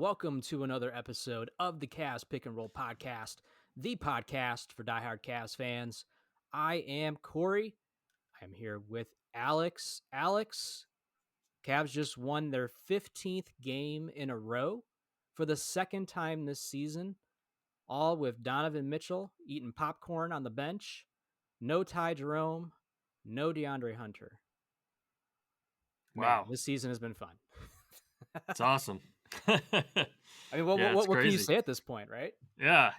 welcome to another episode of the Cavs Pick and Roll Podcast, the podcast for diehard Cavs fans. I am Corey. I am here with Alex. Alex, Cavs just won their 15th game in a row for the second time this season, all with Donovan Mitchell eating popcorn on the bench. No Ty Jerome, no DeAndre Hunter. Man, Wow, this season has been fun. it's awesome. I mean, Yeah, it's what can you crazy. say at this point, right? Yeah.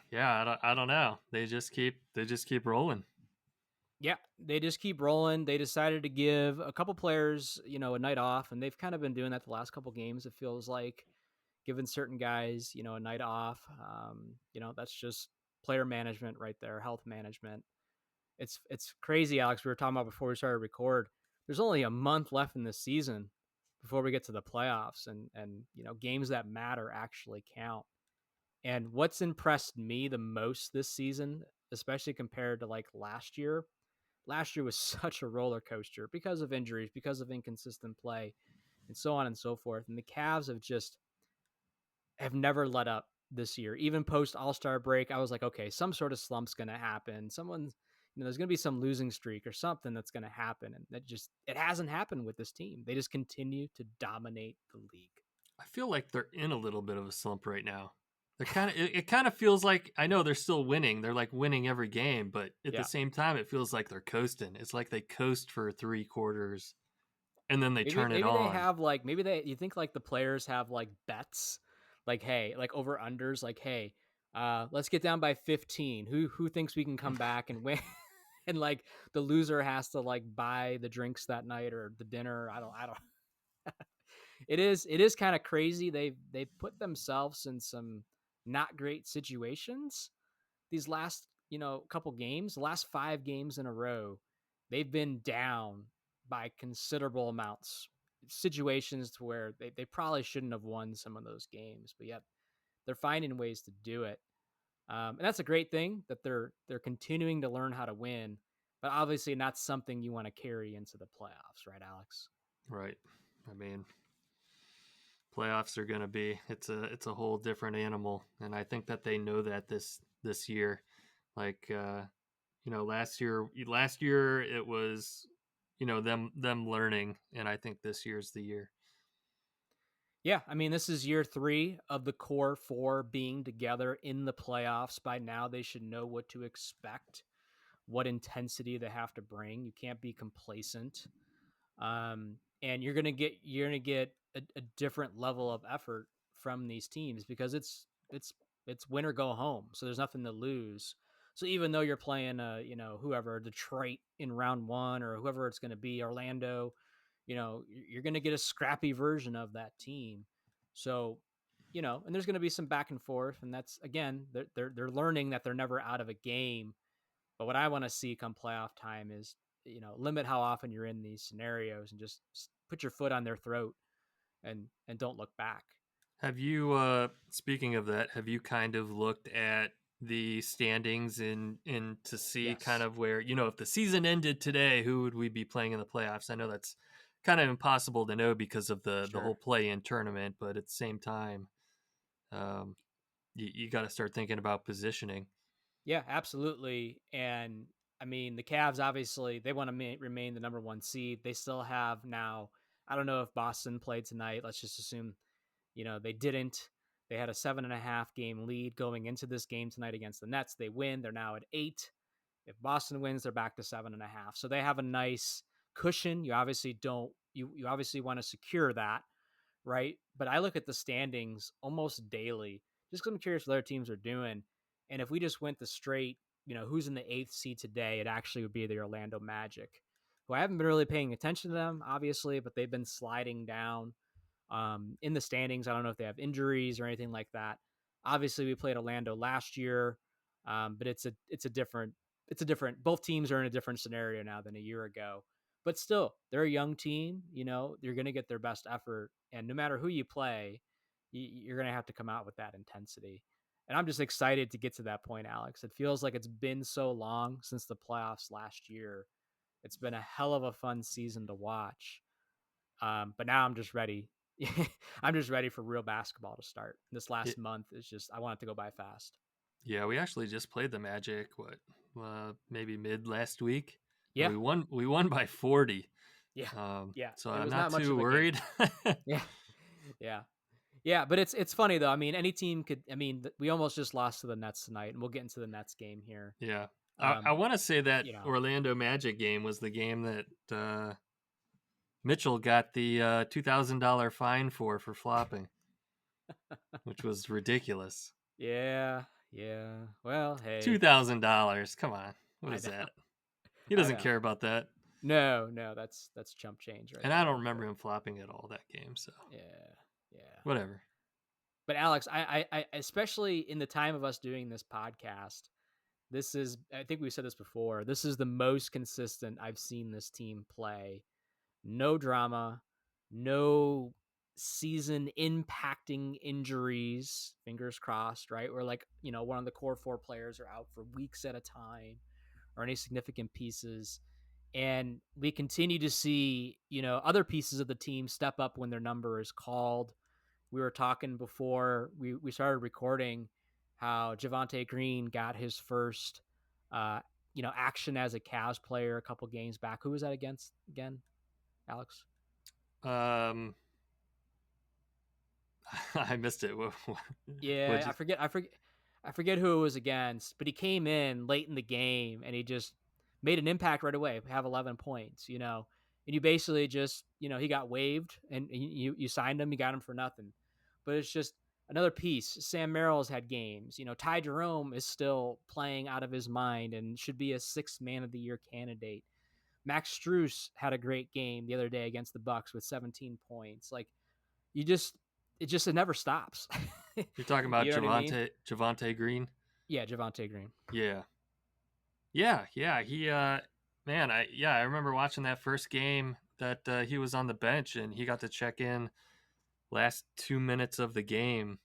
I don't know. They just keep rolling. Yeah, they just keep rolling. They decided to give a couple players, a night off, and they've kind of been doing that the last couple games. It feels like giving certain guys, a night off. That's just player management right there, health management. It's crazy, Alex. We were talking about before we started to record. There's only a month left in this season before we get to the playoffs, and games that matter actually count. And what's impressed me the most this season, especially compared to like last year was such a roller coaster because of injuries, because of inconsistent play, and so on and so forth. And the Cavs have never let up this year. Even post All-Star break, I was like, okay, some sort of slump's going to happen. There's going to be some losing streak or something that's going to happen. And it hasn't happened with this team. They just continue to dominate the league. I feel like they're in a little bit of a slump right now. They're it kind of feels like, I know they're still winning. They're like winning every game, but at the same time, it feels like they're coasting. It's like they coast for 3 quarters and then they turn it Maybe they on. have you think like the players have like bets, like, hey, like over unders, like, hey, let's get down by 15. Who thinks we can come back and win? And like the loser has to like buy the drinks that night or the dinner. I don't. It is kind of crazy. They put themselves in some not great situations these last couple games. The last 5 games in a row, they've been down by considerable amounts. Situations to where they probably shouldn't have won some of those games, but yet they're finding ways to do it. And that's a great thing that they're continuing to learn how to win, but obviously not something you want to carry into the playoffs, right, Alex? Right. I mean, playoffs are going to be, it's a whole different animal. And I think that they know that this year. Like, last year it was, them learning, and I think this year's the year. Yeah, I mean, this is year 3 of the core 4 being together in the playoffs. By now, they should know what to expect, what intensity they have to bring. You can't be complacent, and you're gonna get a different level of effort from these teams because it's win or go home. So there's nothing to lose. So even though you're playing whoever, Detroit in round 1 or whoever it's going to be, Orlando, you're going to get a scrappy version of that team. So, and there's going to be some back and forth, and that's again, they're learning that they're never out of a game. But what I want to see come playoff time is, limit how often you're in these scenarios and just put your foot on their throat and don't look back. Have you, speaking of that, have you kind of looked at the standings in to see kind Yes, of where, if the season ended today, who would we be playing in the playoffs? I know that's kind of impossible to know because of the whole sure. play-in tournament, but at the same time, um, you got to start thinking about positioning. Yeah, absolutely. And I mean, the Cavs obviously they want to remain the number 1 seed. They still have now. I don't know if Boston played tonight. Let's just assume they didn't. They had a 7.5 game lead going into this game tonight against the Nets. They win. They're now at 8. If Boston wins, they're back to 7.5. So they have a nice cushion. You obviously don't. You obviously want to secure that, right? But I look at the standings almost daily, just because I'm curious what other teams are doing. And if we just went the straight, who's in the 8th seed today, it actually would be the Orlando Magic, who I haven't been really paying attention to them, obviously, but they've been sliding down in the standings. I don't know if they have injuries or anything like that. Obviously, we played Orlando last year, but it's a different. Both teams are in a different scenario now than a year ago. But still, they're a young team. You're going to get their best effort, and no matter who you play, you're going to have to come out with that intensity. And I'm just excited to get to that point, Alex. It feels like it's been so long since the playoffs last year. It's been a hell of a fun season to watch. But now I'm just ready. I'm just ready for real basketball to start. This Y- last month is just I want it to go by fast. Yeah, we actually just played the Magic. Maybe mid last week, and Yeah, We won by 40. yeah, yeah. So It I'm was not not much too of a game. worried. Yeah, yeah, yeah. But it's funny though. I mean, any team could. I mean, we almost just lost to the Nets tonight, and we'll get into the Nets game here. Yeah, I Um, want to say that you know, Orlando Magic game was the game that Mitchell got the $2,000 fine for flopping, which was ridiculous. yeah, yeah. Well, hey, $2,000. Come on, what I is know, that? He I doesn't know. care about that, No, no, that's chump change right and I don't there. remember But him flopping at all that game. So yeah, yeah. whatever. But Alex, I especially in the time of us doing this podcast, this is I think we said this before. This is the most consistent I've seen this team play. No drama, no season impacting injuries, fingers crossed, right? Where like, one of the core four players are out for weeks at a time or any significant pieces. And we continue to see, other pieces of the team step up when their number is called. We were talking before we started recording how Javonte Green got his first action as a Cavs player a couple games back. Who was that against again, Alex? Um, I missed it. Yeah, What just? I forget who it was against, but he came in late in the game and he just made an impact right away. Have 11 points, and you basically just, he got waived and you signed him, you got him for nothing. But it's just another piece. Sam Merrill's had games. Ty Jerome is still playing out of his mind and should be a sixth man of the year candidate. Max Strus had a great game the other day against the Bucks with 17 points. Like you just it never stops. You're talking about You know what I mean? Javonte Green? Yeah, Javonte Green. Yeah, yeah. I remember watching that first game that he was on the bench and he got to check in last 2 minutes of the game.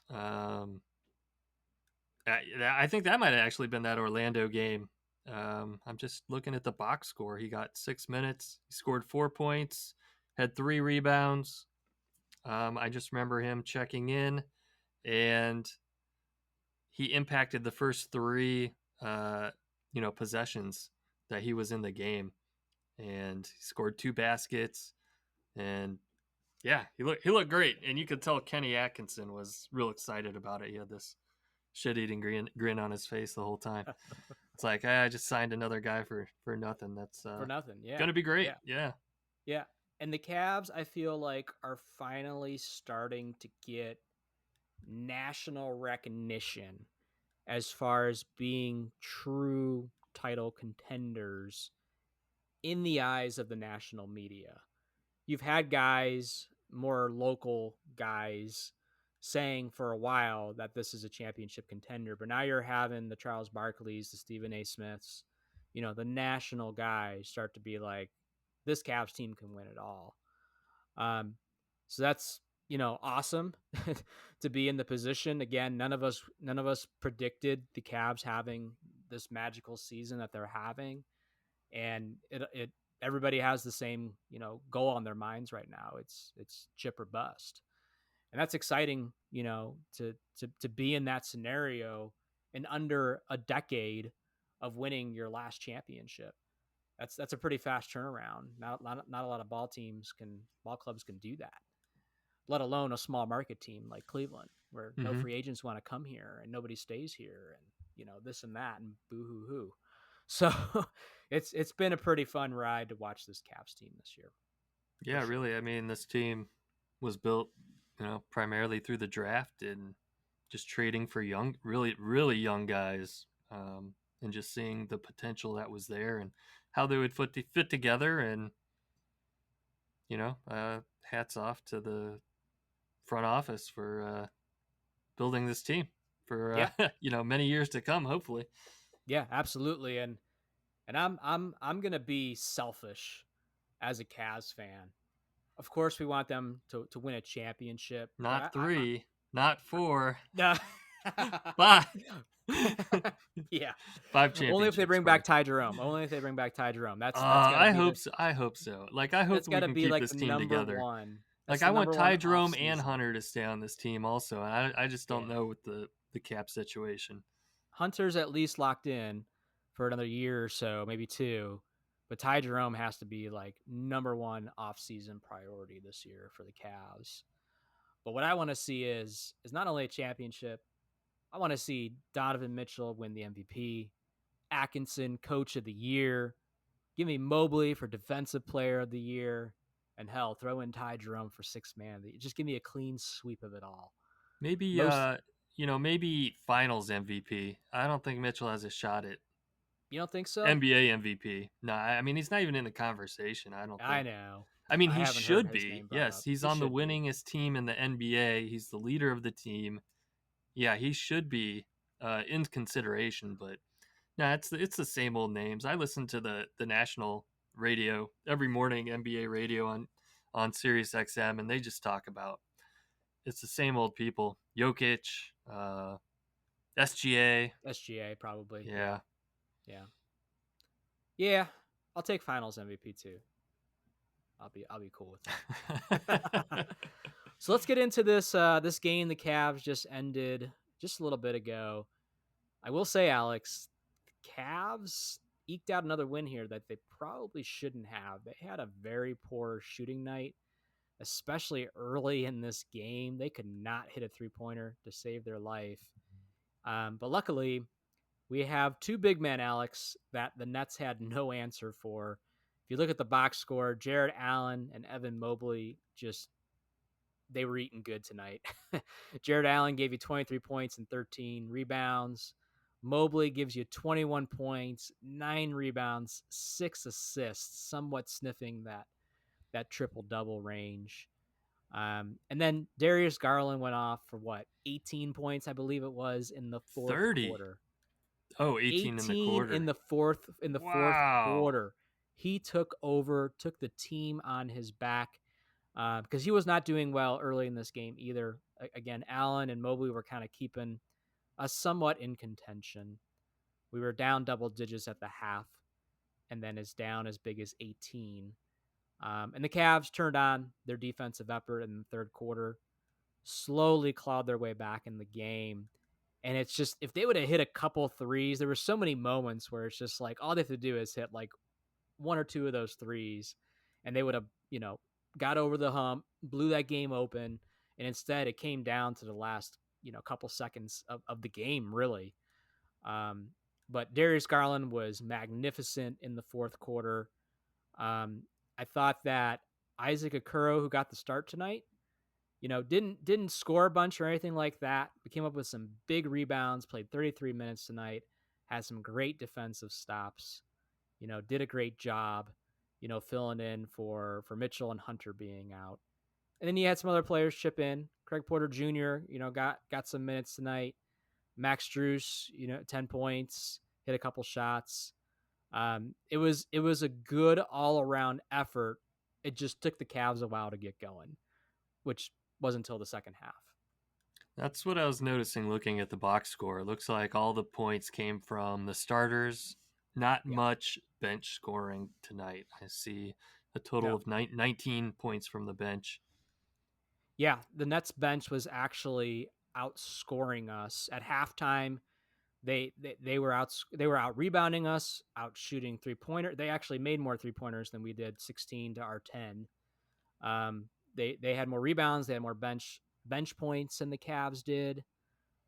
Um, I think that might have actually been that Orlando game. I'm just looking at the box score. He got 6 minutes. He scored 4 points, had 3 rebounds. I just remember him checking in, and he impacted the first three, possessions that he was in the game, and he scored 2 baskets. And yeah, he looked great, and you could tell Kenny Atkinson was real excited about it. He had this shit-eating grin on his face the whole time. It's like, I just signed another guy for nothing. That's For nothing. Yeah. gonna be great. Yeah. Yeah. Yeah. And the Cavs, I feel like, are finally starting to get national recognition as far as being true title contenders in the eyes of the national media. You've had guys, more local guys, saying for a while that this is a championship contender, but now you're having the Charles Barkleys, the Stephen A. Smiths, the national guys start to be like, this Cavs team can win it all. Um, so that's awesome to be in the position. Again, none of us predicted the Cavs having this magical season that they're having, and it everybody has the same goal on their minds right now. It's chip or bust, and that's exciting. To be in that scenario in under a decade of winning your last championship. That's a pretty fast turnaround. Not a lot of ball clubs can do that, let alone a small market team like Cleveland, where no Mm-hmm. free agents want to come here and nobody stays here, and this and that and boo hoo hoo. So it's been a pretty fun ride to watch this Caps team this year, for Yeah, sure. really. I mean, this team was built, primarily through the draft and just trading for young, really, really young guys, and just seeing the potential that was there and how they would fit together. And hats off to the front office for building this team for Yeah, many years to come, hopefully. yeah, absolutely. And I'm gonna be selfish as a Cavs fan. Of course, we want them to win a championship, but Not three, not four, no. five. Yeah. Five Only if they championships, bring Corey. back Ty Jerome. Only if they bring back Ty Jerome. That's got to I be hope so. I hope so. Like, I hope that's got we to can be keep like this the team number together. one. Like That's I the want number one Ty off Jerome and season. Hunter to stay on this team also, and I just don't Yeah. know with the cap situation. Hunter's at least locked in for another year or so, maybe two. But Ty Jerome has to be like number one off-season priority this year for the Cavs. But what I want to see is not only a championship. I want to see Donovan Mitchell win the MVP, Atkinson Coach of the Year. Give me Mobley for Defensive Player of the Year, and hell, throw in Ty Jerome for Sixth Man of the Year. Just give me a clean sweep of it all. Maybe Most, maybe Finals MVP. I don't think Mitchell has a shot at you don't think so? NBA MVP. No, I mean he's not even in the conversation. I don't I think. know. I mean I he haven't heard should his be. name brought Yes, up. he's He on the should be. winningest team in the NBA. He's the leader of the team. Yeah, he should be in consideration. But no, it's the same old names. I listen to the national radio every morning, NBA radio on Sirius XM, and they just talk about it's the same old people. Jokic, SGA. SGA probably. Yeah. Yeah. Yeah. Yeah. I'll take Finals MVP too. I'll be cool with that. So let's get into this game the Cavs just ended just a little bit ago. I will say, Alex, Cavs eked out another win here that they probably shouldn't have. They had a very poor shooting night, especially early in this game. They could not hit a 3-pointer to save their life. But luckily, we have two big men, Alex, that the Nets had no answer for. If you look at the box score, Jared Allen and Evan Mobley just they were eating good tonight. Jared Allen gave you 23 points and 13 rebounds. Mobley gives you 21 points, 9 rebounds, 6 assists, somewhat sniffing that triple double range. And then Darius Garland went off for what, 18 points, I believe it was, in the fourth 30. quarter. Oh, 18 in the 18 quarter. in the fourth Wow. quarter. He took the team on his back because he was not doing well early in this game either. Again, Allen and Mobley were kind of keeping us somewhat in contention. We were down double digits at the half, and then is down as big as 18. And the Cavs turned on their defensive effort in the third quarter, slowly clawed their way back in the game. And it's just, if they would have hit a couple threes, there were so many moments where it's just like all they have to do is hit like one or two of those threes, and they would have, got over the hump, blew that game open. And instead, it came down to the last, couple seconds of the game, really. Um, but Darius Garland was magnificent in the fourth quarter. Um, I thought that Isaac Okoro, who got the start tonight, didn't score a bunch or anything like that, but came up with some big rebounds, played 33 minutes tonight, had some great defensive stops, did a great job, filling in for Mitchell and Hunter being out. And then you had some other players chip in. Craig Porter Jr., got some minutes tonight. Max Struess, 10 points, hit a couple shots. It was a good all around effort. It just took the Cavs a while to get going, which wasn't until the second half. That's what I was noticing looking at the box score. It looks like all the points came from the starters. Not Yeah. much bench scoring tonight. I see a total No. of 19 points from the bench. Yeah, the Nets bench was actually outscoring us at halftime. They were out rebounding us, out shooting 3-pointer. They actually made more 3-pointers than we did, 16 to our 10. They had more rebounds, they had more bench points than the Cavs did.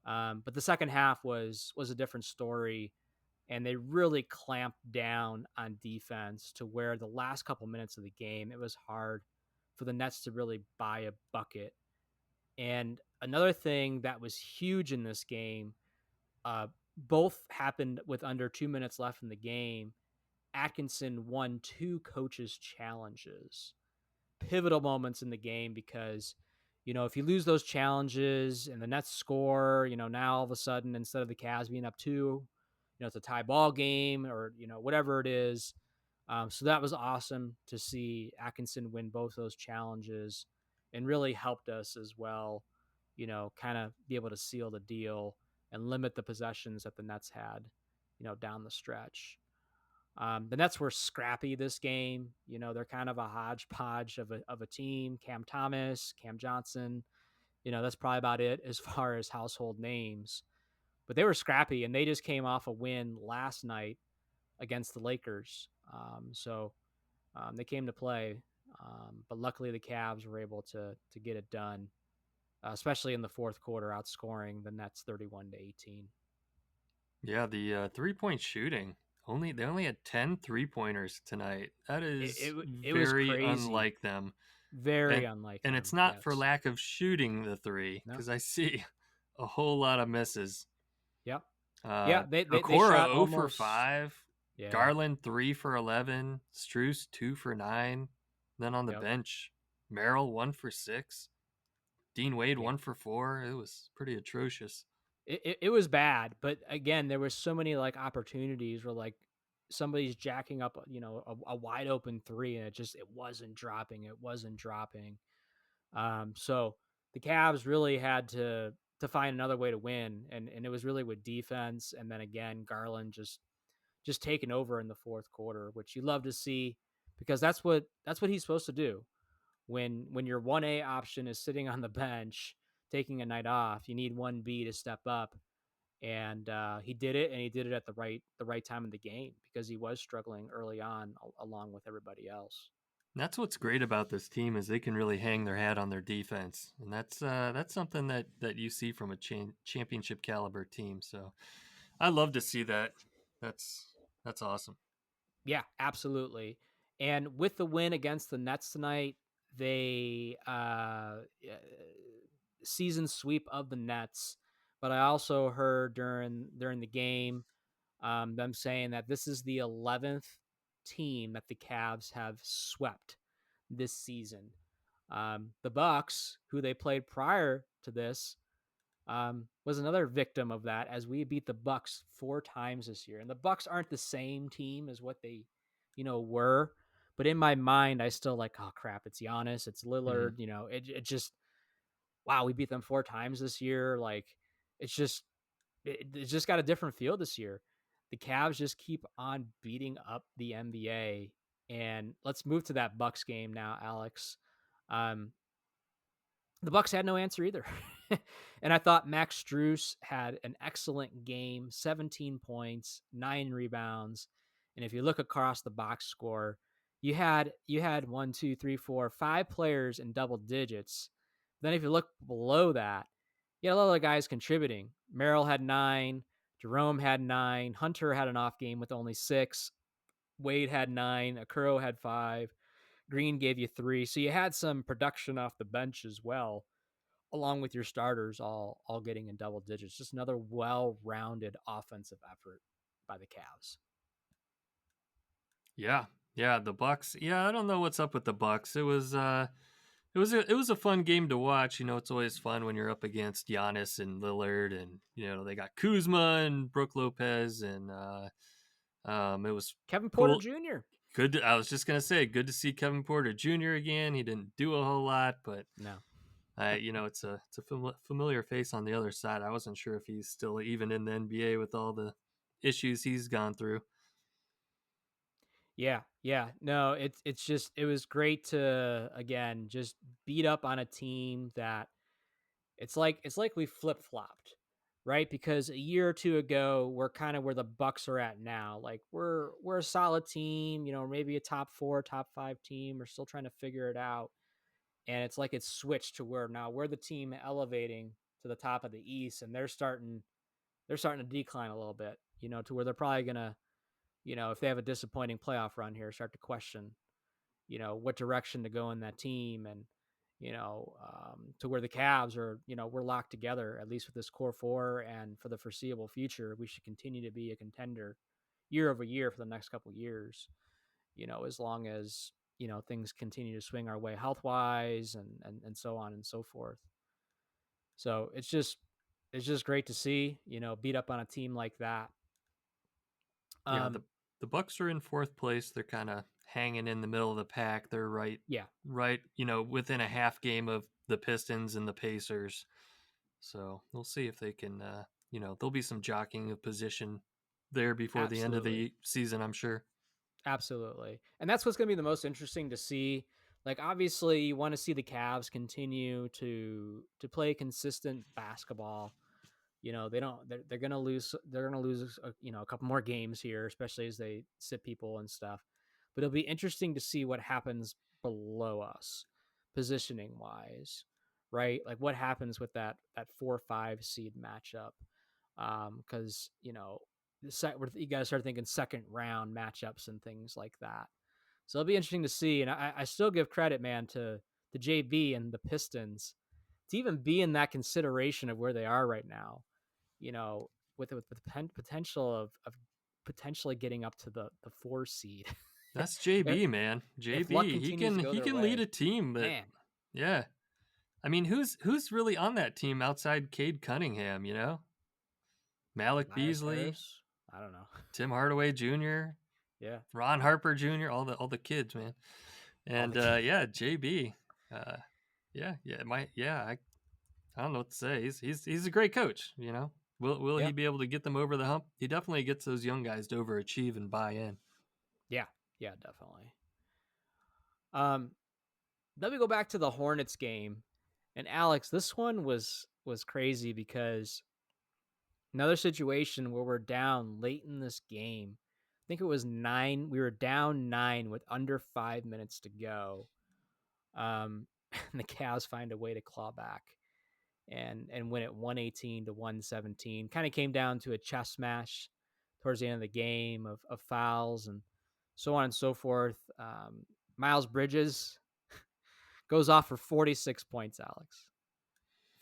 But the second half was a different story, and they really clamped down on defense to where the last couple minutes of the game it was hard for the Nets to really buy a bucket. And another thing that was huge in this game, both happened with under 2 minutes left in the game. Atkinson won 2 coaches' challenges, pivotal moments in the game because, if you lose those challenges and the Nets score, now all of a sudden, instead of the Cavs being up 2, it's a tie ball game or, whatever it is. So that was awesome to see Atkinson win both those challenges and really helped us as well, kind of be able to seal the deal and limit the possessions that the Nets had, down the stretch. The Nets were scrappy this game. You know, they're kind of a hodgepodge of a team. Cam Thomas, Cam Johnson. You know, that's probably about it as far as household names. But they were scrappy, and they just came off a win last night against the Lakers. They came to play. But luckily, the Cavs were able to get it done, especially in the fourth quarter, outscoring the Nets 31-18. Yeah, the 3-point shooting. They only had 10 3-pointers tonight. That It, is it it was very crazy, unlike them. very And unlike and it's them. not for Yes. lack of shooting the three, No. because I see a whole lot of misses. Yep. Yeah. They Okora shot 0 for almost. 5, Yeah. Garland 3 for 11, Struess 2 for 9. Then on the Yep. bench, Merrill 1 for 6, Dean Wade Yeah. 1 for 4. It was pretty atrocious. It was bad, but again, there was so many like opportunities where like somebody's jacking up, a wide open three, and it wasn't dropping. It wasn't dropping. So the Cavs really had to find another way to win, and it was really with defense, and then again Garland just taking over in the fourth quarter, which you love to see because that's what he's supposed to do. When your 1A option is sitting on the bench taking a night off, you need 1B to step up, and he did it, and he did it at the right time of the game because he was struggling early on along with everybody else. That's what's great about this team is they can really hang their hat on their defense, and that's something that you see from a championship caliber team. So I love to see that. That's awesome. Yeah, absolutely. And with the win against the Nets tonight, they season sweep of the Nets. But I also heard during the game them saying that this is the 11th team that the Cavs have swept this season. The Bucks, who they played prior to this, was another victim of that, as we beat the Bucks 4 times this year. And the Bucks aren't the same team as what they, were. But in my mind, I still like, oh crap, it's Giannis, it's Hmm. Lillard. It just, wow, we beat them 4 times this year. Like, it's just it's just got a different feel this year. The Cavs just keep on beating up the NBA. And let's move to that Bucks game now, Alex. Um, the Bucks had no answer either. And I thought Max Strus had an excellent game, 17 points, 9 rebounds. And if you look across the box score, you had 1, 2, 3, 4, 5 players in double digits. Then if you look below that, you had a lot of other guys contributing. Merrill had 9, Jerome had 9, Hunter had an off game with only 6, Wade had 9, Akuro had 5, Green gave you 3. So you had some production off the bench as well, along with your starters all getting in double digits. Just another well-rounded offensive effort by the Cavs. Yeah, yeah. The Bucks. Yeah, I don't know what's up with the Bucks. It was a fun game to watch. It's always fun when you're up against Giannis and Lillard, and they got Kuzma and Brooke Lopez, and it was Kevin Porter cool. Jr. Good. I was just gonna say, good to see Kevin Porter Jr. again. He didn't do a whole lot, but No. it's a familiar face on the other side. I wasn't sure if he's still even in the NBA with all the issues he's gone through. Yeah, yeah. No, it's just it was great to again just beat up on a team that it's like we flip-flopped, right? Because a year or two ago, we're kind of where the Bucks are at now. Like we're a solid team, maybe a top 4, top 5 team. We're still trying to figure it out. And it's like it's switched to where now we're the team elevating to the top of the East, and they're starting to decline a little bit, to where they're probably gonna, if they have a disappointing playoff run here, start to question, what direction to go in that team, and to where the Cavs are, we're locked together at least with this core four, and for the foreseeable future, we should continue to be a contender year over year for the next couple of years. As long as things continue to swing our way health wise, and so on and so forth. So it's just great to see beat up on a team like that. Yeah, the Um, the Bucks are in fourth place. They're kind of hanging in the middle of the pack. They're yeah, right, within a half game of the Pistons and the Pacers. So we'll see if they can. There'll be some jockeying of position there before the end of absolutely. the season, I'm sure. Absolutely. And that's what's going to be the most interesting to see. Like obviously you want to see the Cavs continue to play consistent basketball. You know, they don't they're going to lose a couple more games here, especially as they sit people and stuff. But it'll be interesting to see what happens below us positioning wise, right? Like what happens with that 4-5 seed matchup. Cuz you got to start thinking second round matchups and things like that. So it'll be interesting to see. And I still give credit, man, to the JB and the Pistons to even be in that consideration of where they are right now. You know, with the potential of potentially getting up to the 4 seed. That's if, JB, man. if luck JB, continues to go he their can lead way, a team, but man, yeah. I mean, who's really on that team outside Cade Cunningham, you know? Malik Tobias Beasley, Harris, I don't know. Tim Hardaway Jr., Yeah, Ron Harper Jr., all the kids, man. all And the kids. yeah, JB. Uh I don't know what to say. He's a great coach, you know. Will he Yeah, be able to get them over the hump? He definitely gets those young guys to overachieve and buy in. yeah, yeah, definitely. Um, Let me go back to the Hornets game. And Alex, this one was crazy because another situation where we're down late in this game. I think it was 9. We were down 9 with under 5 minutes to go. And the Cavs find a way to claw back and win it 118 to 117. Kind of came down to a chess match towards the end of the game of fouls and so on and so forth. Miles Bridges goes off for 46 points, Alex.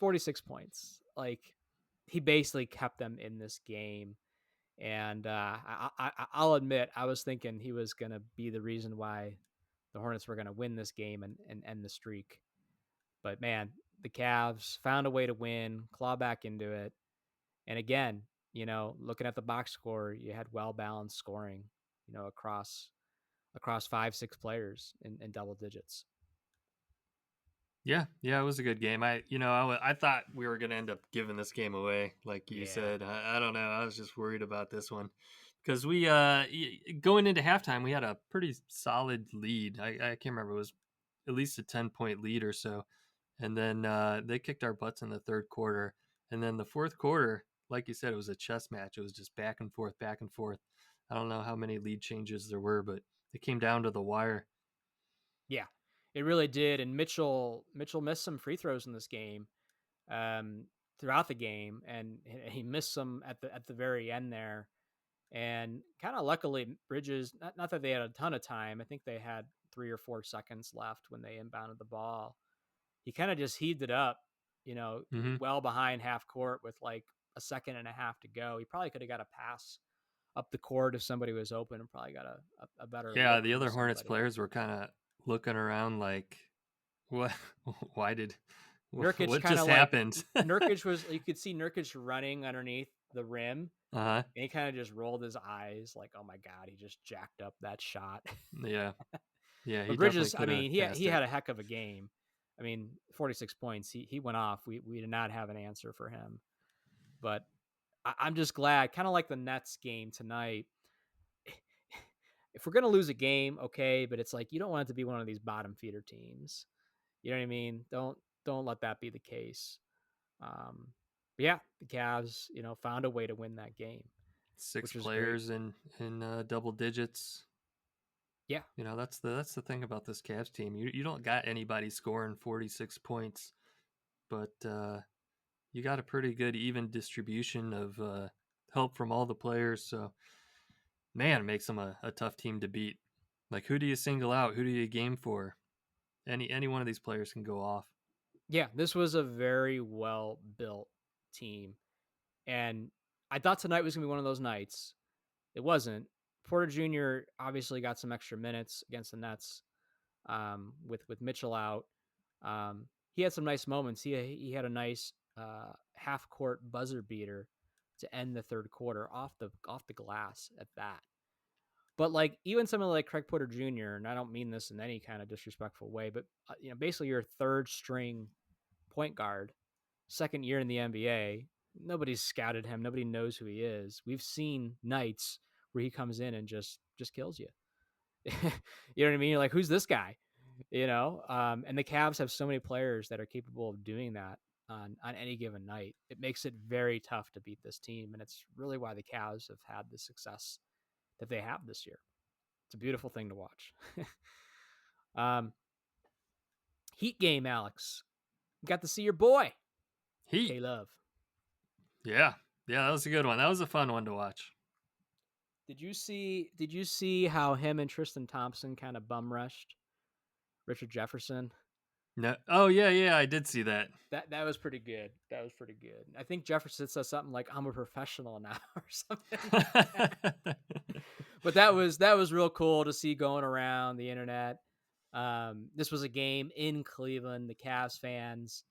46 points. Like he basically kept them in this game. And I'll admit, I was thinking he was going to be the reason why the Hornets were going to win this game and end the streak. But man, the Cavs found a way to win, claw back into it. And again, looking at the box score, you had well balanced scoring, across 5-6 players in double digits. Yeah, yeah, it was a good game. I thought we were gonna end up giving this game away, like you Yeah. said. I don't know. I was just worried about this one because we going into halftime, we had a pretty solid lead. I can't remember, it was at least a 10 point lead or so, and then they kicked our butts in the third quarter, and then the fourth quarter, like you said, it was a chess match. It was just back and forth, back and forth. I don't know how many lead changes there were, but it came down to the wire. Yeah. It really did. And Mitchell missed some free throws in this game, um, throughout the game, and he missed some at the very end there. And kind of luckily, Bridges, not that they had a ton of time. I think they had 3 or 4 seconds left when they inbounded the ball. He kind of just heaved it up, Hmm. well behind half court with like a second and a half to go. He probably could have got a pass up the court if somebody was open, and probably got a better Yeah, look the from other Hornets somebody. players were kind of looking around like, what? Why did? Nurkic What kind just of like happened? Nurkic was, you could see Nurkic running underneath the rim, Uh huh. and he kind of just rolled his eyes like, oh my god, he just jacked up that shot. Yeah, yeah. He But definitely Bridges, I could have mean, he passed it. had a heck of a game. I mean, 46 points. He went off. We did not have an answer for him. But I'm just glad, kind of like the Nets game tonight. If we're gonna lose a game, okay, but it's like you don't want it to be one of these bottom feeder teams. You know what I mean? Don't let that be the case. Um, but yeah, the Cavs, found a way to win that game, Six which was great. players in double digits. Yeah, You know, that's the thing about this Cavs team. You don't got anybody scoring 46 points, but you got a pretty good even distribution of help from all the players. So man, it makes them a tough team to beat. Like, who do you single out? Who do you game for? Any one of these players can go off. yeah, this was a very well built team, and I thought tonight was gonna be one of those nights. It wasn't. Porter Jr. obviously got some extra minutes against the Nets, with Mitchell out. He had some nice moments. He had a nice half court buzzer beater to end the third quarter off the glass at that. But like even someone like Craig Porter Jr., and I don't mean this in any kind of disrespectful way, but basically your third string point guard, second year in the NBA. Nobody's scouted him. Nobody knows who he is. We've seen nights where he comes in and just kills you. you know what I mean? You're like, who's this guy? And the Cavs have so many players that are capable of doing that on any given night. It makes it very tough to beat this team, and it's really why the Cavs have had the success that they have this year. It's a beautiful thing to watch. um, Heat game, Alex. Got to see your boy, Heat. K Love. Yeah. Yeah, that was a good one. That was a fun one to watch. Did you see how him and Tristan Thompson kind of bum rushed Richard Jefferson? No. Oh yeah, yeah, I did see that. That was pretty good. That was pretty good. I think Jefferson said something like, "I'm a professional now" or something like that. But that was real cool to see going around the internet. This was a game in Cleveland. The Cavs fans,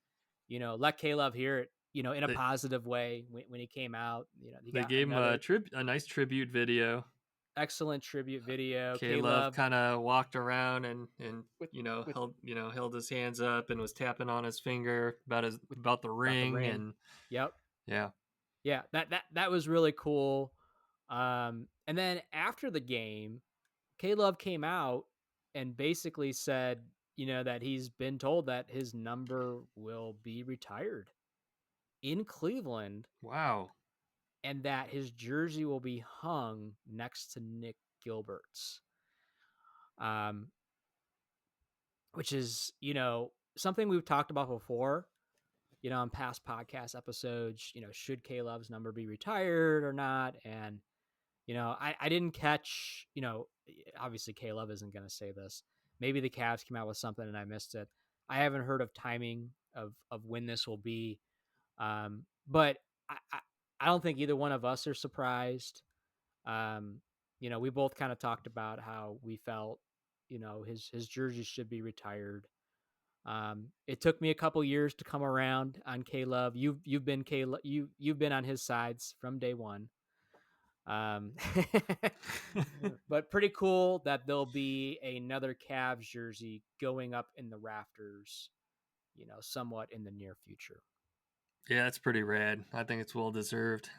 let Caleb hear it, in a they, positive way when he came out. He they got gave him another a nice tribute video. excellent tribute video. Caleb Caleb kind of walked around and with with held his hands up and was tapping on his finger with about the about the ring. ring. And Yep. yeah. Yeah, that was really cool. And then after the game, Caleb came out and basically said, that he's been told that his number will be retired in Cleveland Wow. and that his jersey will be hung next to Nick Gilbert's. Um, which is, something we've talked about before, on past podcast episodes, should Caleb's number be retired or not? And, I didn't catch, obviously Caleb isn't going to say this. Maybe the Cavs came out with something and I missed it. I haven't heard of timing of when this will be. But I don't think either one of us are surprised. We both kind of talked about how we felt, his jersey should be retired. It took me a couple years to come around on Caleb. You've been Caleb. You've been on his sides from day one. Um, but pretty cool that there'll be another Cavs jersey going up in the rafters, somewhat in the near future. Yeah, that's pretty rad. I think it's well deserved.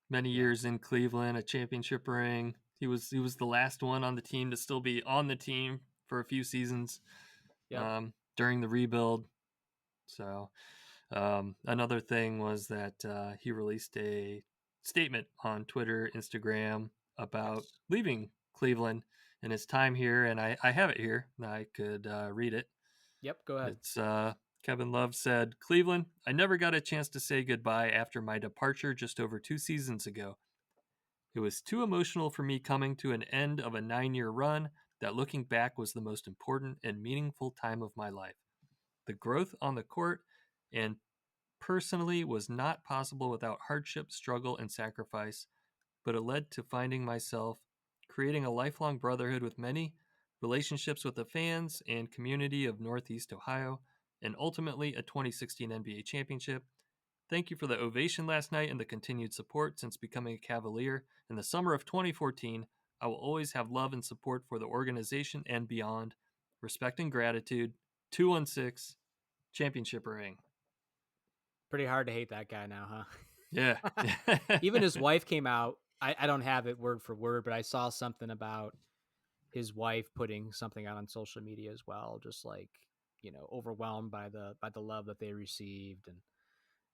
Many Yeah. years in Cleveland, a championship ring. He was the last one on the team to still be on the team for a few seasons Yep. during the rebuild. So another thing was that he released a statement on Twitter, Instagram about Yes. leaving Cleveland and his time here, and I have it here. I could read it. Yep. Go ahead. It's Kevin Love said, Cleveland, I never got a chance to say goodbye after my departure just over 2 seasons ago. It was too emotional for me coming to an end of a 9-year run that looking back was the most important and meaningful time of my life. The growth on the court and personally was not possible without hardship, struggle, and sacrifice, but it led to finding myself, creating a lifelong brotherhood with many, relationships with the fans and community of Northeast Ohio, and ultimately a 2016 NBA championship. Thank you for the ovation last night and the continued support since becoming a Cavalier. In the summer of 2014, I will always have love and support for the organization and beyond. Respect and gratitude. 216 championship ring. Pretty hard to hate that guy now, Yeah. huh? Even his wife came out. I don't have it word for word, but I saw something about his wife putting something out on social media as well, just like, overwhelmed by the love that they received,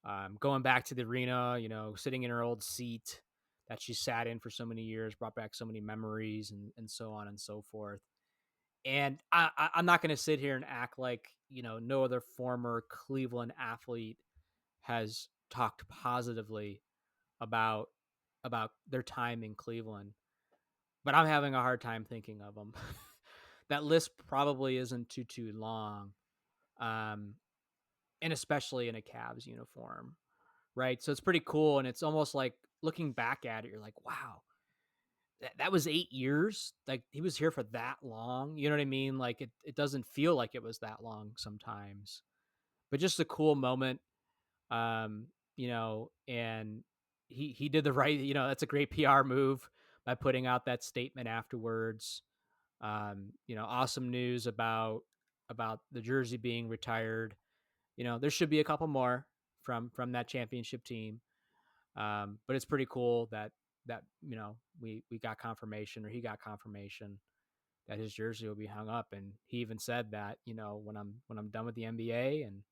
and going back to the arena, sitting in her old seat that she sat in for so many years, brought back so many memories, and so on and so forth. And I'm not going to sit here and act like, no other former Cleveland athlete has talked positively about their time in Cleveland, but I'm having a hard time thinking of them. That list probably isn't too long, um, and especially in a Cavs uniform, right? So it's pretty cool, and it's almost like looking back at it, you're like, wow, that was 8 years. Like he was here for that long. You know what I mean? Like it doesn't feel like it was that long sometimes, but just a cool moment. Um, and he did the right. That's a great PR move by putting out that statement afterwards. Awesome news about the jersey being retired. There should be a couple more from that championship team. But it's pretty cool that we got confirmation, or he got confirmation. that his jersey will be hung up. And he even said that, when I'm done with the NBA, and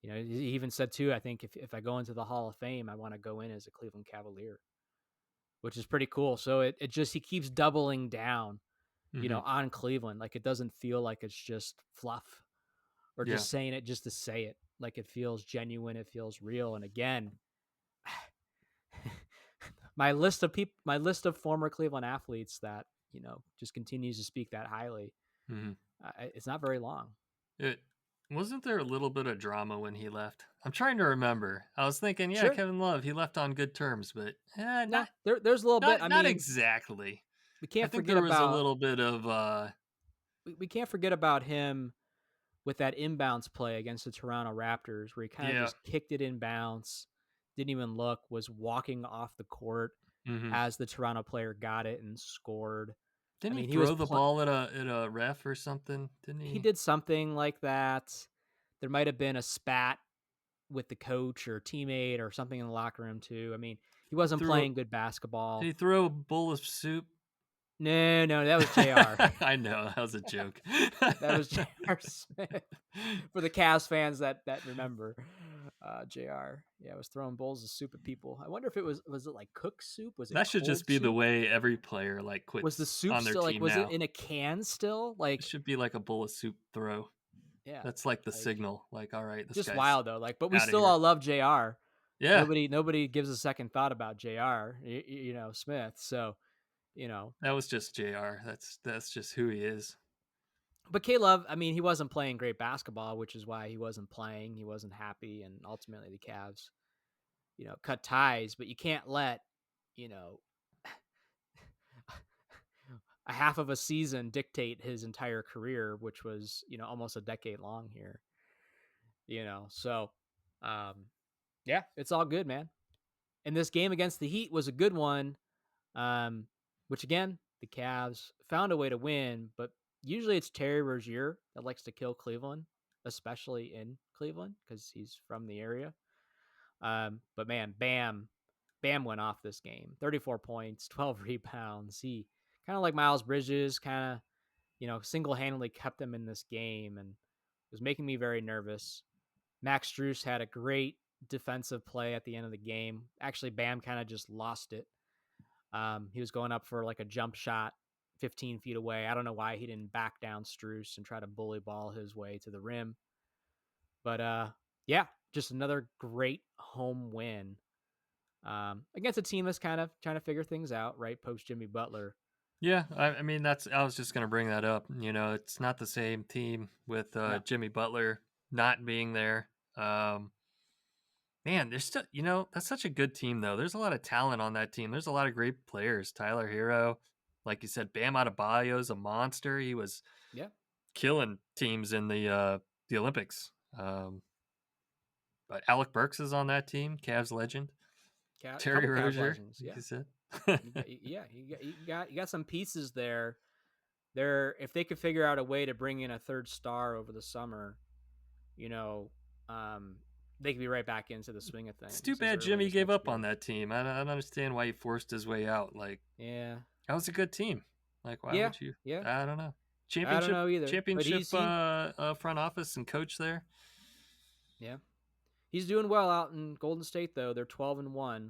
he even said too, I think if I go into the Hall of Fame, I want to go in as a Cleveland Cavalier, which is pretty cool. So it just he keeps doubling down, Mm-hmm. on Cleveland. Like, it doesn't feel like it's just fluff or Yeah. just saying it just to say it. Like, it feels genuine, it feels real. And again, my list of former Cleveland athletes that just continues to speak that highly. Mm-hmm. It's not very long. It wasn't there a little bit of drama when he left? I'm trying to remember. I was thinking, yeah, Sure. Kevin Love, he left on good terms, but No, there's a little bit. I not mean, exactly. we I can't think forget there was a about little bit of we can't forget about him with that inbounds play against the Toronto Raptors, where he kind of yeah. just kicked it inbounds, didn't even look, was walking off the court Mm-hmm. as the Toronto player got it and scored. I Didn't he mean, he was throw the ball at a ref or something? Didn't he he? did something like that. There might have been a spat with the coach or teammate or something in the locker room too. I mean, he wasn't Threw playing good Did basketball. he throw a bowl of soup? No, no, that was JR. I know that was a joke. That was JR Smith. For the Cavs fans that remember, JR, yeah, was throwing bowls of soup at people. I wonder if it like cooked soup? Was it That should cold just be the soup? way every player like Was the quits soup on their still like? team Was it now. in a can still? It Like, should be like a bowl of soup throw. yeah, That's like the like signal. Like, all right, this just guy's wild though. Like, but we out of still here. all love JR. Yeah, Nobody gives a second thought about JR. Smith. So that was just Jr. That's just who he is. But K-Love, I mean, he wasn't playing great basketball, which is why he wasn't playing. He wasn't happy, and ultimately the Cavs, cut ties. But you can't let, you know, a half of a season dictate his entire career, which was, almost a decade long here. So, um, yeah, it's all good, man. And this game against the Heat was a good one, which again, the Cavs found a way to win, but usually it's Terry Rozier that likes to kill Cleveland, especially in Cleveland because he's from the area. But man, Bam went off this game. 34 points, 12 rebounds. He kind of like Miles Bridges, kind of, single-handedly kept them in this game and was making me very nervous. Max Strus had a great defensive play at the end of the game. Actually, Bam kind of just lost it. He was going up for like a jump shot 15 feet away. I don't know why he didn't back down Strus and try to bully ball his way to the rim. But yeah, just another great home win against a team that's kind of trying to figure things out, right? Post Jimmy Butler. Yeah, I mean I was just gonna bring that up. It's not the same team with No, Jimmy Butler not being there. Man, there's still that's such a good team though. There's a lot of talent on that team. There's a lot of great players. Tyler Hero, like you said, Bam Adebayo is a monster. He was yeah, killing teams in the Olympics. But Alec Burks is on that team, Cavs legend. a Terry couple Cavs Rozier, legends. like Yeah, you said. you got some pieces there. If they could figure out a way to bring in a third star over the summer, you know, um, they could be right back into the swing of It's too things as bad early Jimmy as gave next up on year. that team. I don't understand why he forced his way out. Like, Yeah, that was a good team. Like, why yeah, would you? yeah. I don't know. I don't Championship, know either, but championship front office and coach there. yeah, he's doing well out in Golden State though. They're 12-1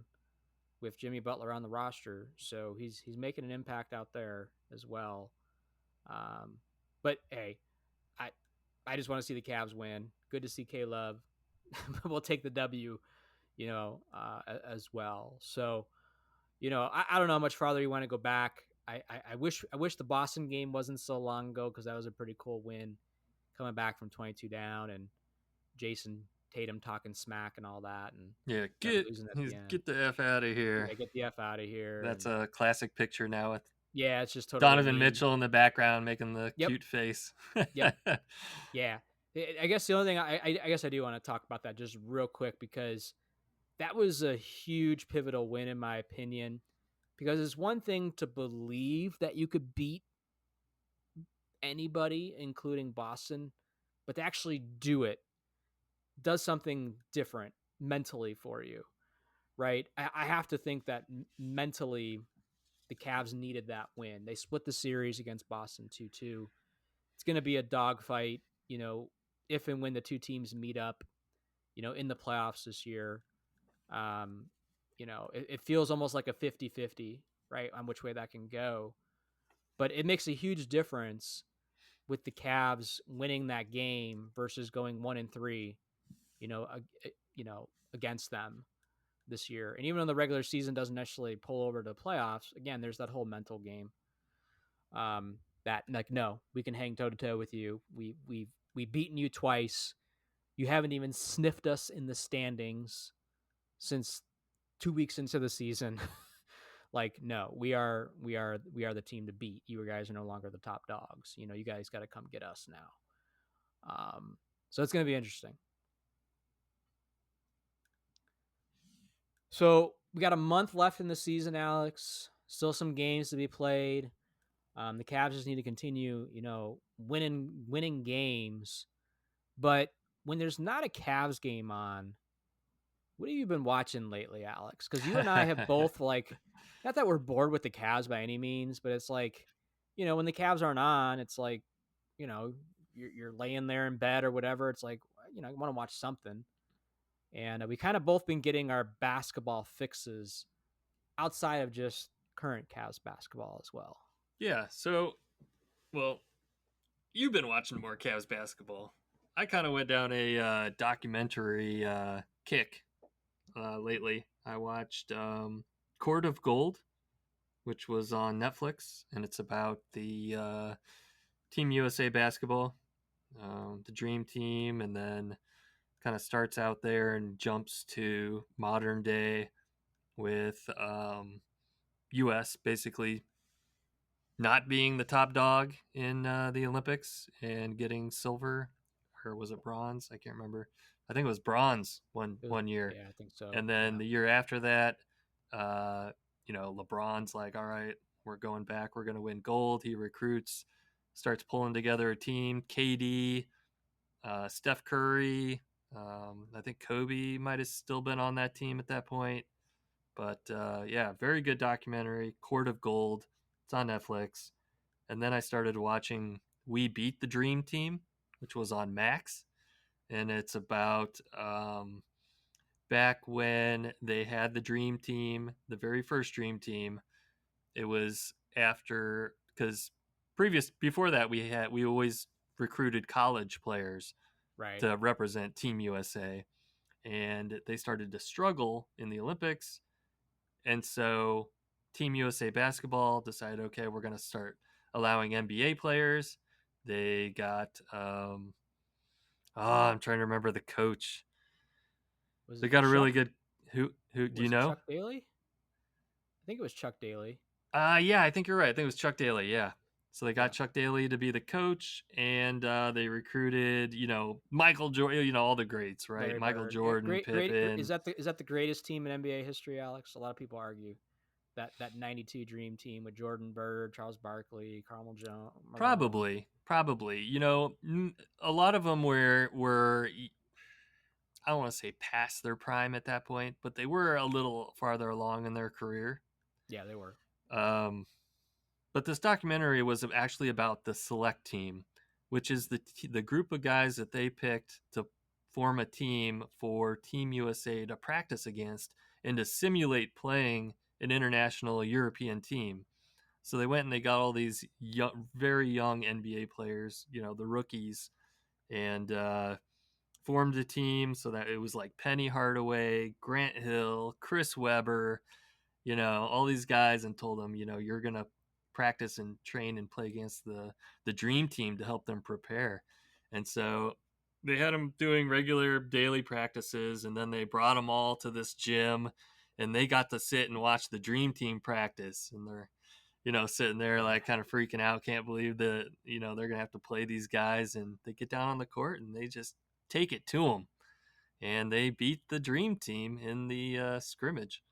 with Jimmy Butler on the roster, so he's making an impact out there as well. Um, but hey, I I just want to see the Cavs win. Good to see K Love. We'll take the W, as well. So, I don't know how much farther you want to go back. I wish the Boston game wasn't so long ago because that was a pretty cool win, coming back from 22 down and Jason Tatum talking smack and all that, and Yeah, them losing at the end. get the f out of here. Yeah, get the F out of here. That's And a classic picture now with yeah, it's just totally a Donovan meme. Mitchell in the background making the Yep. cute face. Yep. Yeah. I guess the only thing I guess I do want to talk about that just real quick because that was a huge pivotal win in my opinion. Because it's one thing to believe that you could beat anybody, including Boston, but to actually do it does something different mentally for you, right? I have to think that mentally the Cavs needed that win. They split the series against Boston 2-2. It's going to be a dogfight, if and when the two teams meet up, in the playoffs this year. Um, it feels almost like a 50-50, right, on which way that can go. But it makes a huge difference with the Cavs winning that game versus going 1-3, you know, against them this year. And even though the regular season doesn't necessarily pull over to the playoffs, again, there's that whole mental game. That like, no, we can hang toe to toe with you. We've beaten you twice. You haven't even sniffed us in the standings since 2 weeks into the season. Like, no, we are the team to beat. You guys are no longer the top dogs. You guys got to come get us now. So it's going to be interesting. So we got a month left in the season, Alex. Still some games to be played. The Cavs just need to continue, winning games. But when there's not a Cavs game on, what have you been watching lately, Alex? Because you and I have both, like, not that we're bored with the Cavs by any means, but it's like, when the Cavs aren't on, it's like, you're laying there in bed or whatever. It's like, I want to watch something. And we kind of both been getting our basketball fixes outside of just current Cavs basketball as well. Yeah. So, well, you've been watching more Cavs basketball. I kind of went down a documentary kick lately. I watched Court of Gold, which was on Netflix, and it's about the Team USA basketball, the Dream Team, and then kind of starts out there and jumps to modern day with US basically not being the top dog in the Olympics and getting silver, or was it bronze? I can't remember. I think it was bronze one year, Yeah, I think so. and then Yeah. the year after that, LeBron's like, all right, we're going back. We're going to win gold. He recruits, starts pulling together a team. KD, Steph Curry. I think Kobe might have still been on that team at that point. But yeah, very good documentary, Court of Gold. It's on Netflix. And then I started watching We Beat the Dream Team, which was on Max. And it's about back when they had the Dream Team, the very first Dream Team. It was after, because before that we always recruited college players Right. to represent Team USA, and they started to struggle in the Olympics, and so Team USA basketball decided, okay, we're going to start allowing NBA players. They got I'm trying to remember the coach. Was They it got a really Chuck? good who do you Was it know? Chuck Daly? I think it was Chuck Daly. Yeah, I think you're right. I think it was Chuck Daly. Yeah. So they got Yeah. Chuck Daly to be the coach, and they recruited, Michael Jordan, all the greats, right? Larry Michael Bird. Yeah, Jordan, great. Is Pippen. that the greatest team in NBA history, Alex? A lot of people argue that '92 Dream Team with Jordan Bird, Charles Barkley, Carmel Malone. Probably. A lot of them were I don't want to say past their prime at that point, but they were a little farther along in their career. Yeah, they were. Um, but this documentary was actually about the select team, which is the group of guys that they picked to form a team for Team USA to practice against and to simulate playing an international European team. So they went and they got all these very young NBA players, the rookies, and formed a team so that it was like Penny Hardaway, Grant Hill, Chris Webber, all these guys, and told them, you're going to practice and train and play against the dream team to help them prepare. And so they had them doing regular daily practices, and then they brought them all to this gym, and they got to sit and watch the dream team practice, and they're sitting there Yeah. like kind of freaking out, can't believe that they're gonna have to play these guys, and they get down on the court and they just take it to them, and they beat the dream team in the scrimmage.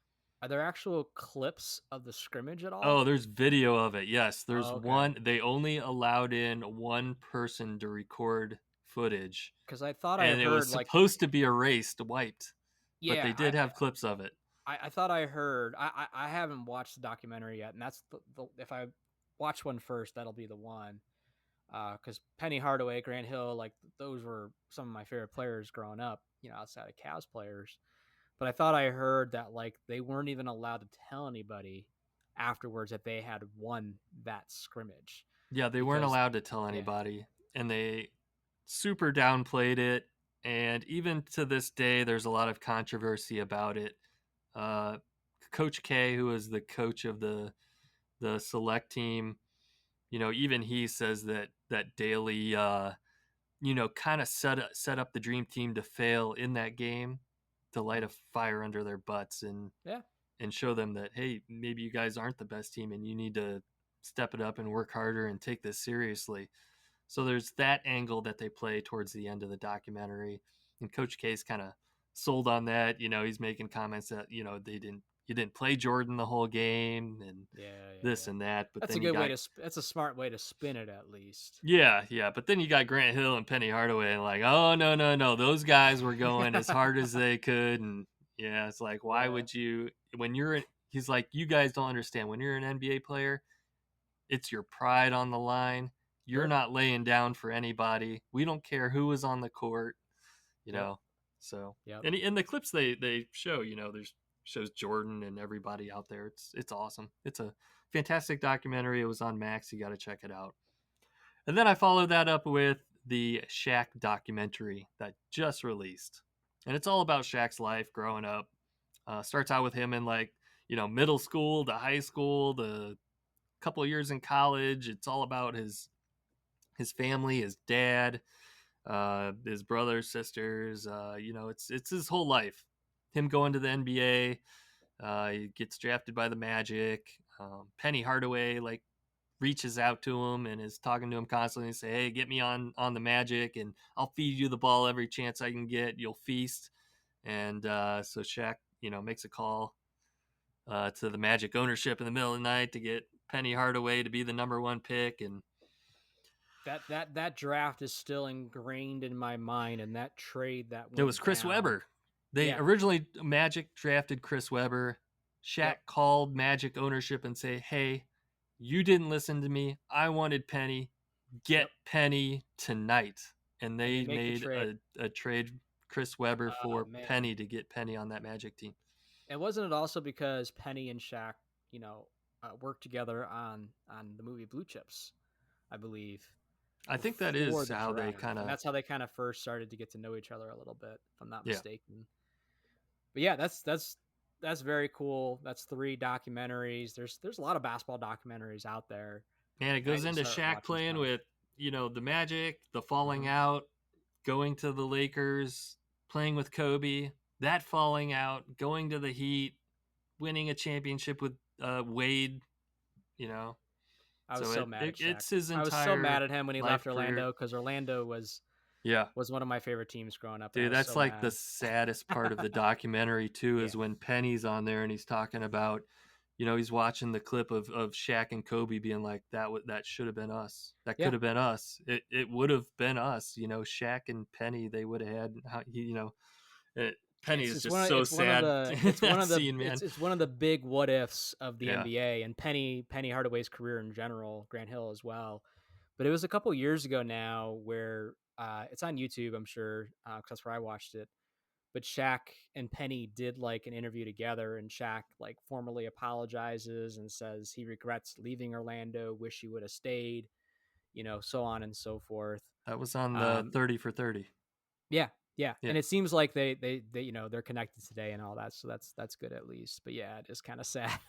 Are there actual clips of the scrimmage at all? Oh, there's video of it. Yes, there's Oh, okay. one. They only allowed in one person to record footage, Because I thought I had and it was heard, like, supposed to be erased, wiped, but yeah, they did have clips of it. I thought I heard. I haven't watched the documentary yet, and that's if I watch one first, that'll be the one. Because Penny Hardaway, Grant Hill, like those were some of my favorite players growing up. Outside of Cavs players. But I thought I heard that like they weren't even allowed to tell anybody afterwards that they had won that scrimmage Yeah, they weren't because allowed to tell yeah, anybody, and they super downplayed it. And even to this day, there's a lot of controversy about it. Uh, Coach K, who is the coach of the select team, even he says that Daly, kind of set up the dream team to fail in that game, to light a fire under their butts yeah, and show them that, hey, maybe you guys aren't the best team and you need to step it up and work harder and take this seriously. So there's that angle that they play towards the end of the documentary, and Coach K's kind of sold on that. He's making comments that you didn't play Jordan the whole game and yeah, yeah, this yeah. and that. But That's a then you good way got to. That's a smart way to spin it, at least. yeah. But then you got Grant Hill and Penny Hardaway, and like, oh no, those guys were going as hard as they could, and yeah, it's like, why Yeah, would you when you're? He's like, you guys don't understand. When you're an NBA player, it's your pride on the line. You're sure. not laying down for anybody. We don't care who was on the court, you Yep, know. So, yep. and in the clips they show, there's shows Jordan and everybody out there. It's awesome. It's a fantastic documentary. It was on Max. You got to check it out. And then I followed that up with the Shaq documentary that just released, and it's all about Shaq's life growing up. Starts out with him in like middle school to high school, the couple of years in college. It's all about his family, his dad, his brothers, sisters. It's his whole life. Him going to the NBA. He gets drafted by the Magic. Penny Hardaway like reaches out to him and is talking to him constantly and say, "Hey, get me on the Magic, and I'll feed you the ball every chance I can get. You'll feast." And so Shaq, makes a call to the Magic ownership in the middle of the night to get Penny Hardaway to be the number one pick, and That draft is still ingrained in my mind, and that trade that it was went Chris down. Webber. They Yeah. originally Magic drafted Chris Webber. Shaq Yep. called Magic ownership and say, "Hey, you didn't listen to me. I wanted Penny. Get Yep. Penny tonight." And And they they make the made trade. a trade Chris Webber Oh for man. Penny to get Penny on that Magic team. And wasn't it also because Penny and Shaq, worked together on the movie Blue Chips, I believe, I think that before is the how they draft, kind and of that's how they kind of first started to get to know each other a little bit, if I'm not yeah. mistaken. But yeah, that's very cool. That's 3 documentaries. There's a lot of basketball documentaries out there. And it I goes need to into start Shaq watching playing some. with, the Magic, the falling Hmm. out, going to the Lakers, playing with Kobe, that falling out, going to the Heat, winning a championship with Wade, you know. I was So so mad at Shaq. it's his I was so entire mad at him when he life left career. Orlando because Orlando Yeah. was one of my favorite teams growing up, and I Dude, was that's so like the mad. saddest part of the documentary too, Yeah, is when Penny's on there and he's talking about, he's watching the clip of Shaq and Kobe being like, that should have been us. That could yeah. have been us. It would have been us. Shaq and Penny, they would have had. It, Penny It's is it's just one of so it's one of sad the in that scene, man. it's one of the big what ifs of the Yeah, NBA and Penny Hardaway's career in general, Grant Hill as well. But it was a couple years ago now where it's on YouTube, I'm sure, because that's where I watched it. But Shaq and Penny did like an interview together, and Shaq like formally apologizes and says he regrets leaving Orlando, wish he would have stayed, so on and so forth. that was on the Um, 30 for 30. yeah, yeah, Yeah. and it seems like they they're connected today and all that, so that's good at least. But yeah, it is kind of sad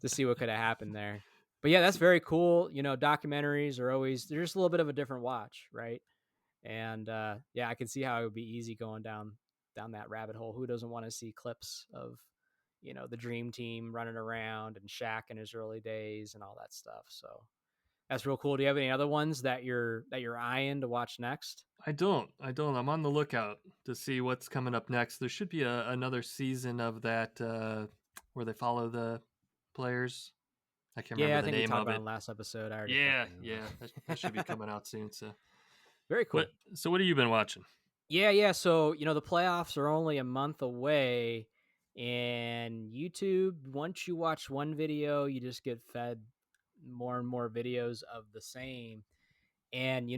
to see what could have happened there. But yeah, that's very cool. Documentaries are always they're just a little bit of a different watch, right? And yeah, I can see how it would be easy going down that rabbit hole. Who doesn't want to see clips of the dream team running around and Shaq in his early days and all that stuff? So that's real cool. Do you have any other ones that you're eyeing to watch next? I don't. I'm on the lookout to see what's coming up next. There should be another season of that where they follow the players. I can't Yeah, remember I the think we name talked of about it. it last episode. I already Yeah, forgot the name of yeah, that should be it. coming out soon. So, Very what? cool. So, what have you been watching? Yeah, yeah. So the playoffs are only a month away, And YouTube, once you watch one video, you just get fed more and more videos of the same. And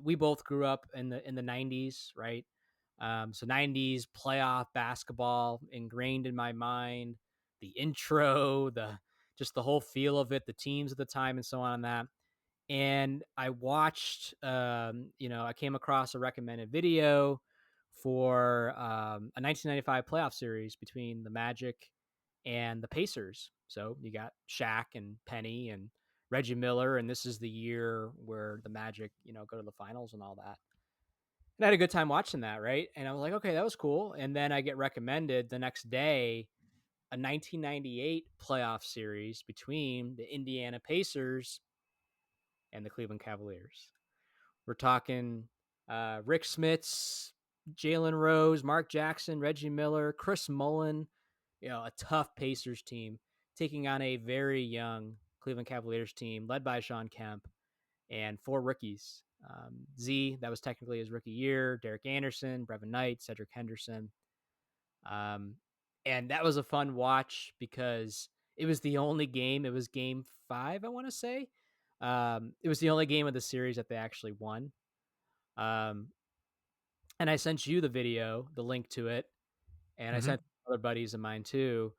we both grew up in the 90s, right? So 90s playoff basketball ingrained in my mind, the intro, the just the whole feel of it, the teams at the time, and so on and that. And I watched, I came across a recommended video for a 1995 playoff series between the Magic and the Pacers. So you got Shaq and Penny and Reggie Miller, and this is the year where the Magic, go to the finals and all that. And I had a good time watching that, right? And I was like, okay, that was cool. And then I get recommended the next day a 1998 playoff series between the Indiana Pacers and the Cleveland Cavaliers. We're talking Rick Smits, Jalen Rose, Mark Jackson, Reggie Miller, Chris Mullin, a tough Pacers team taking on a very young Cleveland Cavaliers team led by Sean Kemp and four rookies. Z, that was technically his rookie year, Derek Anderson, Brevin Knight, Cedric Henderson. Um, and that was a fun watch because it was the only game. It was game 5, I want to say. It was the only game of the series that they actually won. Um, and I sent you the video, the link to it, and I Hmm. sent other buddies of mine too.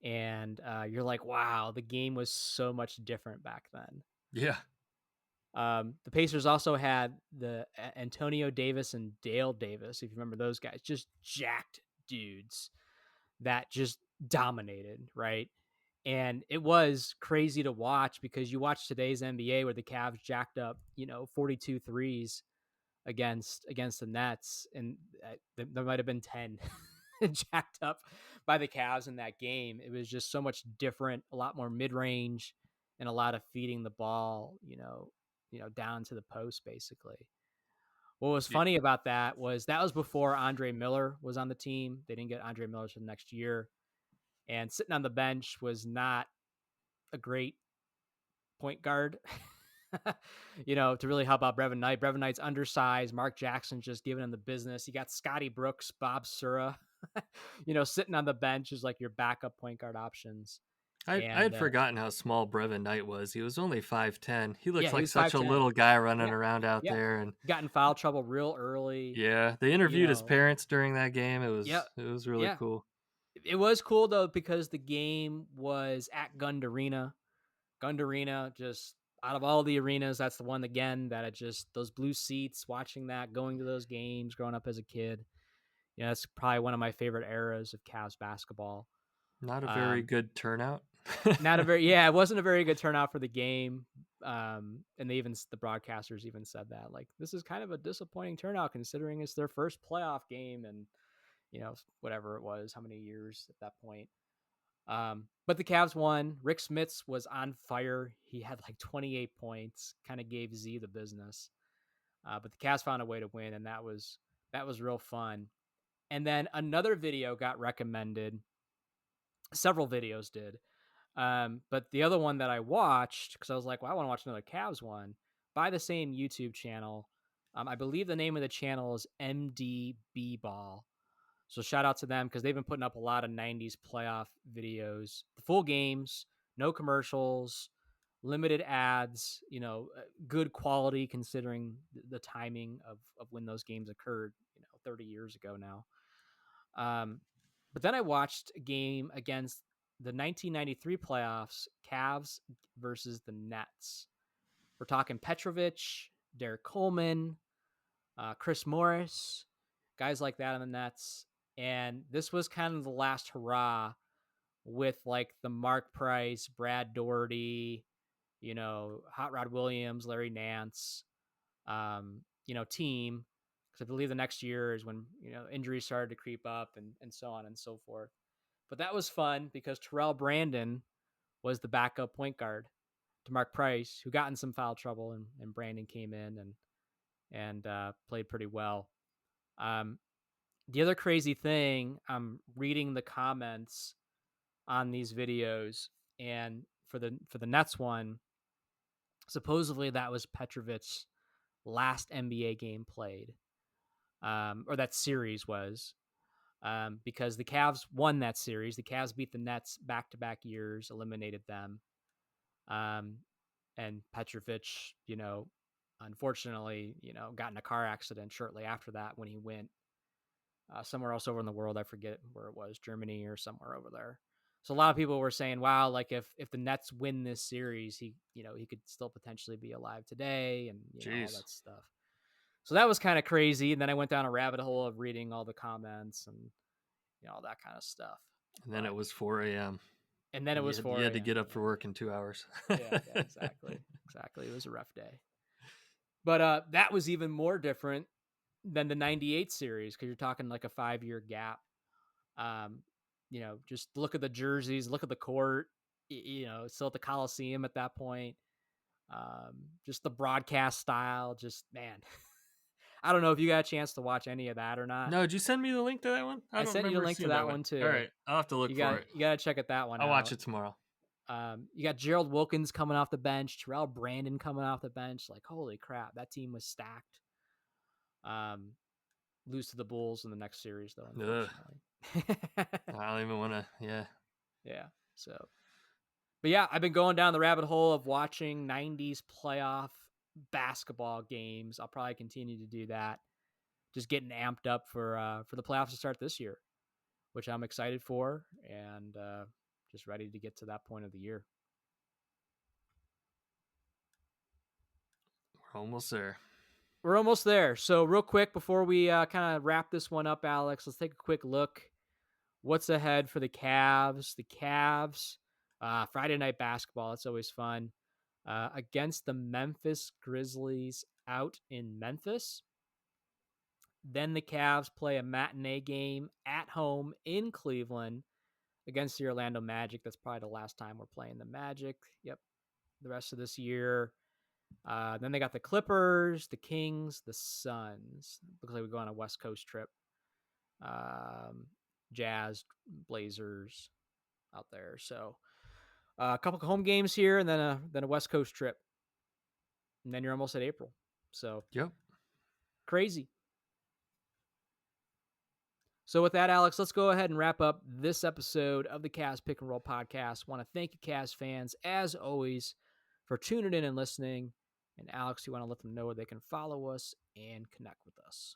And you're like, wow, the game was so much different back then. Yeah. The Pacers also had the Antonio Davis and Dale Davis, if you remember those guys, just jacked dudes that just dominated, right? And it was crazy to watch because you watch today's NBA where the Cavs jacked up, 42 threes against the Nets, and there might have been 10 jacked up by the Cavs in that game. It was just so much different, a lot more mid range, and a lot of feeding the ball, down to the post, basically. What was Y- funny about that was before Andre Miller was on the team. They didn't get Andre Miller for the next year, and sitting on the bench was not a great point guard. To really help out Brevin Knight. Brevin Knight's undersized. Mark Jackson just giving him the business. You got Scotty Brooks, Bob Sura, sitting on the bench as like your backup point guard options. I And had forgotten how small Brevin Knight was. He was only 5'10". He yeah, looked he like was such a 5'10". little guy running Yeah, around out yeah. there. And Got in foul trouble real early. yeah, they You interviewed his know, parents during that game. yeah, It was really yeah. cool. It was cool though because the game was at Gund Arena. Gund Arena, just out of all the arenas, that's the one again that it just those blue seats. Watching that, going to those games, growing up as a kid. That's probably one of my favorite eras of Cavs basketball. Not a very Um, good turnout. Not a very yeah, it wasn't a very good turnout for the game. And the broadcasters even said that like this is kind of a disappointing turnout considering it's their first playoff game and whatever it was, how many years at that point. But the Cavs won. Rick Smits was on fire. He had like 28 points, kind of gave Z the business. But the Cavs found a way to win, and that was real fun. And then another video got recommended. Several videos did. But the other one that I watched, because I was like, well, I want to watch another Cavs one, by the same YouTube channel. I believe the name of the channel is MDB Ball. So shout out to them because they've been putting up a lot of 90s playoff videos, the full games, no commercials, limited ads, good quality considering the timing of when those games occurred, 30 years ago now. But then I watched a game against the 1993 playoffs, Cavs versus the Nets. We're talking Petrovic, Derek Coleman, Chris Morris, guys like that on the Nets. And this was kind of the last hurrah with like the Mark Price, Brad Doherty, Hot Rod Williams, Larry Nance, team. Because I believe the next year is when, injuries started to creep up and so on and so forth. But that was fun because Terrell Brandon was the backup point guard to Mark Price, who got in some foul trouble, and Brandon came in and played pretty well. Um, the other crazy thing, I'm reading the comments on these videos, and for the Nets one, supposedly that was Petrovic's last NBA game played, or that series was. because the Cavs won that series. The Cavs beat the Nets back-to-back years, eliminated them. And Petrovic, unfortunately, got in a car accident shortly after that when he went somewhere else over in the world. I forget where it was, Germany or somewhere over there. So a lot of people were saying, wow, like if the Nets win this series, he could still potentially be alive today and, all Jeez. that stuff. So that was kind of crazy. And then I went down a rabbit hole of reading all the comments and, all that kind of stuff. And then it was 4 a.m. And then it was 4 You had to a.m. get up for work in 2 hours. Yeah, exactly. Exactly. It was a rough day. But that was even more different than the 98 series because you're talking like a 5-year gap. Just look at the jerseys, look at the court, still at the Coliseum at that point. Just the broadcast style, just man. I don't know if you got a chance to watch any of that or not. No, did you send me the link to that one? I don't sent you the remember link to seeing that one too. All right, I'll have to look for it. You got to check that one out. I'll watch it tomorrow. You got Gerald Wilkins coming off the bench, Terrell Brandon coming off the bench. Like, holy crap, that team was stacked. Lose to the Bulls in the next series, though, unfortunately. I don't even want to, yeah. Yeah, so. But yeah, I've been going down the rabbit hole of watching 90s playoff basketball games. I'll probably continue to do that. Just getting amped up for the playoffs to start this year, which I'm excited for, and just ready to get to that point of the year. We're almost there. We're almost there. So real quick, before we kind of wrap this one up, Alex, let's take a quick look. What's ahead for the Cavs? The Cavs, Friday night basketball. It's always fun. Against the Memphis Grizzlies out in Memphis. Then the Cavs play a matinee game at home in Cleveland against the Orlando Magic. That's probably the last time we're playing the Magic. Yep. The rest of this year. Then they got the Clippers, the Kings, the Suns. Looks like we go on a West Coast trip. Jazz, Blazers out there. So a couple of home games here and then a West Coast trip. And then you're almost at April. So yep. Crazy. So with that, Alex, let's go ahead and wrap up this episode of the Cavs Pick and Roll podcast. Want to thank you, Cavs fans, as always, for tuning in and listening. And Alex, you want to let them know where they can follow us and connect with us?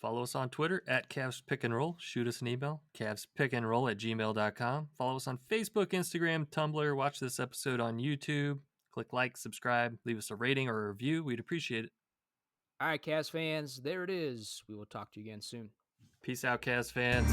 Follow us on Twitter at Cavs Pick and Roll. Shoot us an email, cavspickandroll@gmail.com. Follow us on Facebook, Instagram, Tumblr. Watch this episode on YouTube. Click like, subscribe, leave us a rating or a review. We'd appreciate it. All right, Cavs fans, there it is. We will talk to you again soon. Peace out, Cavs fans.